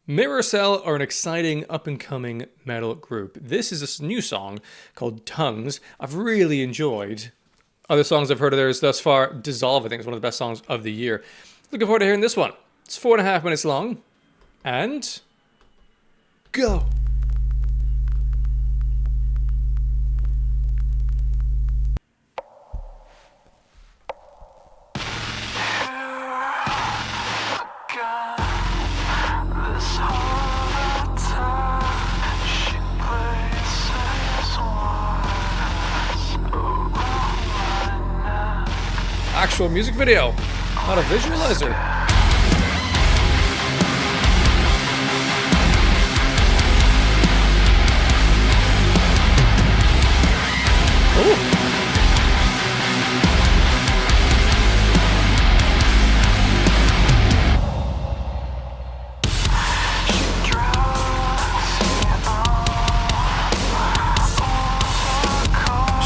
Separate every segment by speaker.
Speaker 1: Mirrorcell are an exciting up-and-coming metal group. This is a new song called Tongues. I've really enjoyed other songs I've heard of theirs thus far. Dissolve, I think, is one of the best songs of the year. Looking forward to hearing this one. It's 4.5 minutes long. And... go! Actual music video, not a visualizer. Oh.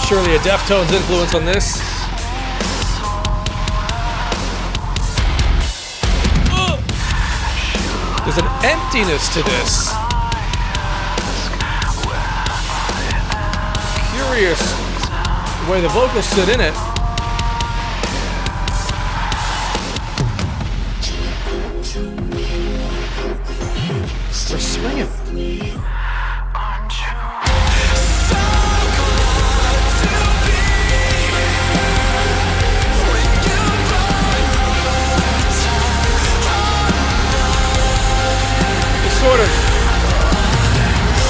Speaker 1: Surely a Deftones influence on this. There's an emptiness to this. Curious the way the vocals sit in it. We're swinging. Sort of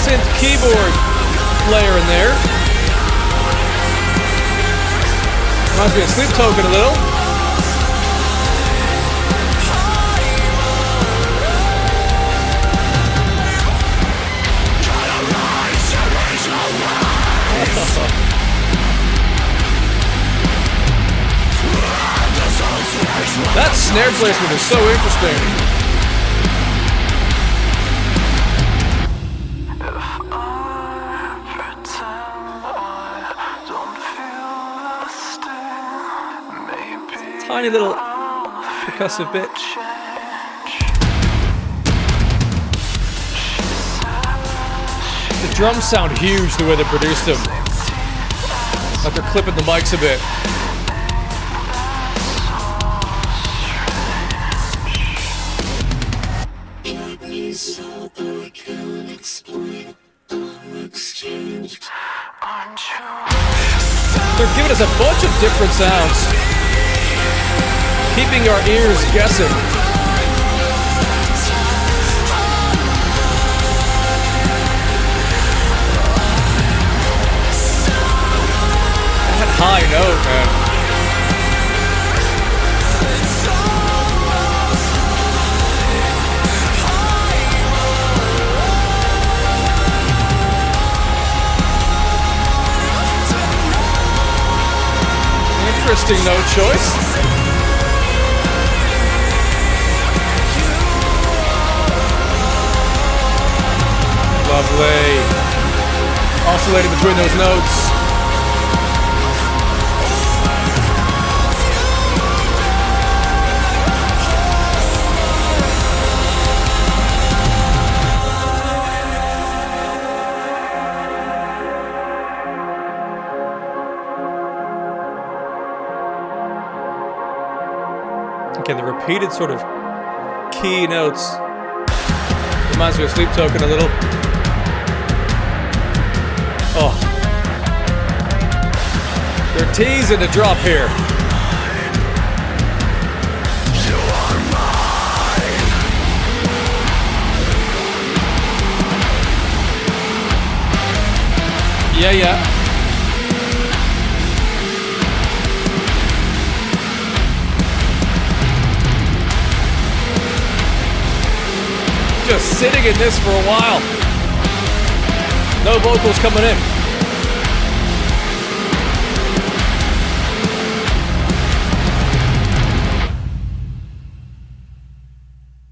Speaker 1: synth keyboard layer in there. Reminds me of Sleep Token a little. That snare placement is so interesting. Tiny little percussive bit. The drums sound huge the way they produced them. Like they're clipping the mics a bit. They're giving us a bunch of different sounds. Keeping our ears guessing. That high note, man. Interesting note choice. Lovely. Oscillating between those notes. Again, the repeated sort of key notes reminds me of Sleep Token a little. Oh, they're teasing the drop here. Yeah. Just sitting in this for a while. No vocals coming in.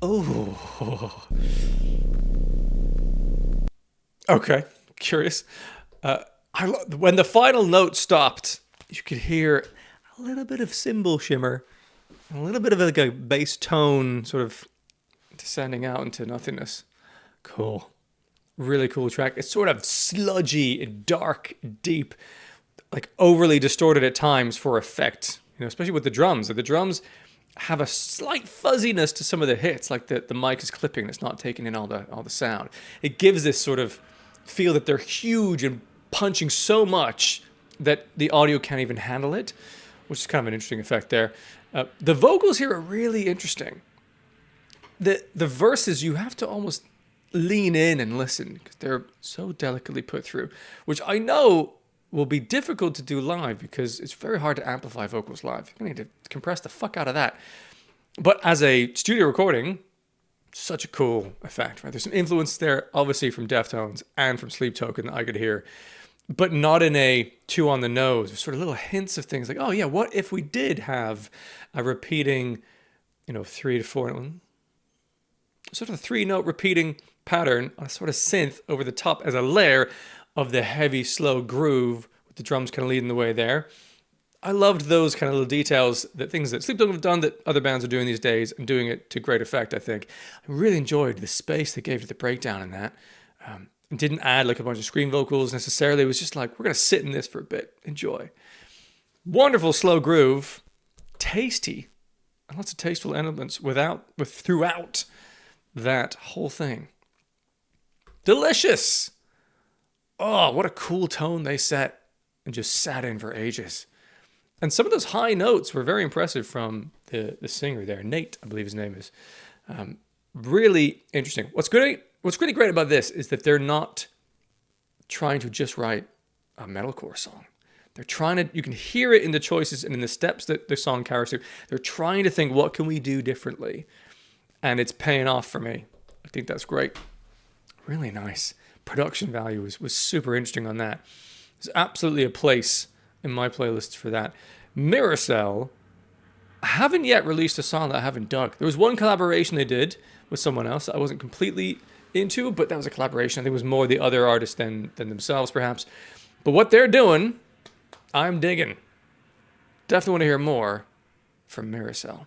Speaker 1: Oh. Okay, curious. When the final note stopped, you could hear a little bit of cymbal shimmer, a little bit of like a bass tone sort of descending out into nothingness. Cool. Really cool track. It's sort of sludgy, dark, deep, like overly distorted at times for effect. You know, especially with the drums. The drums have a slight fuzziness to some of the hits, like the mic is clipping, it's not taking in all the sound. It gives this sort of feel that they're huge and punching so much that the audio can't even handle it, which is kind of an interesting effect there. The vocals here are really interesting. The verses, you have to almost lean in and listen because they're so delicately put through, which I know will be difficult to do live because it's very hard to amplify vocals live. You need to compress the fuck out of that. But as a studio recording, such a cool effect, right? There's some influence there, obviously from Deftones and from Sleep Token that I could hear, but not in a too on the nose. There's sort of little hints of things like, oh yeah, what if we did have a repeating, 3 to 4, sort of a 3-note repeating pattern on a sort of synth over the top as a layer of the heavy, slow groove with the drums kind of leading the way there. I loved those kind of little details, things that Sleep Token have done that other bands are doing these days and doing it to great effect, I think. I really enjoyed the space they gave to the breakdown in that. It didn't add like a bunch of screen vocals necessarily. It was just like, we're going to sit in this for a bit. Enjoy. Wonderful slow groove. Tasty. And lots of tasteful elements throughout that whole thing. Delicious. Oh, what a cool tone they set and just sat in for ages. And some of those high notes were very impressive from the singer there, Nate, I believe his name is. Really interesting. What's really great about this is that they're not trying to just write a metalcore song. They're trying to, you can hear it in the choices and in the steps that the song carries through. They're trying to think, what can we do differently? And it's paying off for me. I think that's great. Really nice. Production value was super interesting on that. There's absolutely a place in my playlists for that. Mirrorcell haven't yet released a song that I haven't dug. There was one collaboration they did with someone else that I wasn't completely into, but that was a collaboration. I think it was more the other artist than themselves, perhaps. But what they're doing, I'm digging. Definitely want to hear more from Mirrorcell.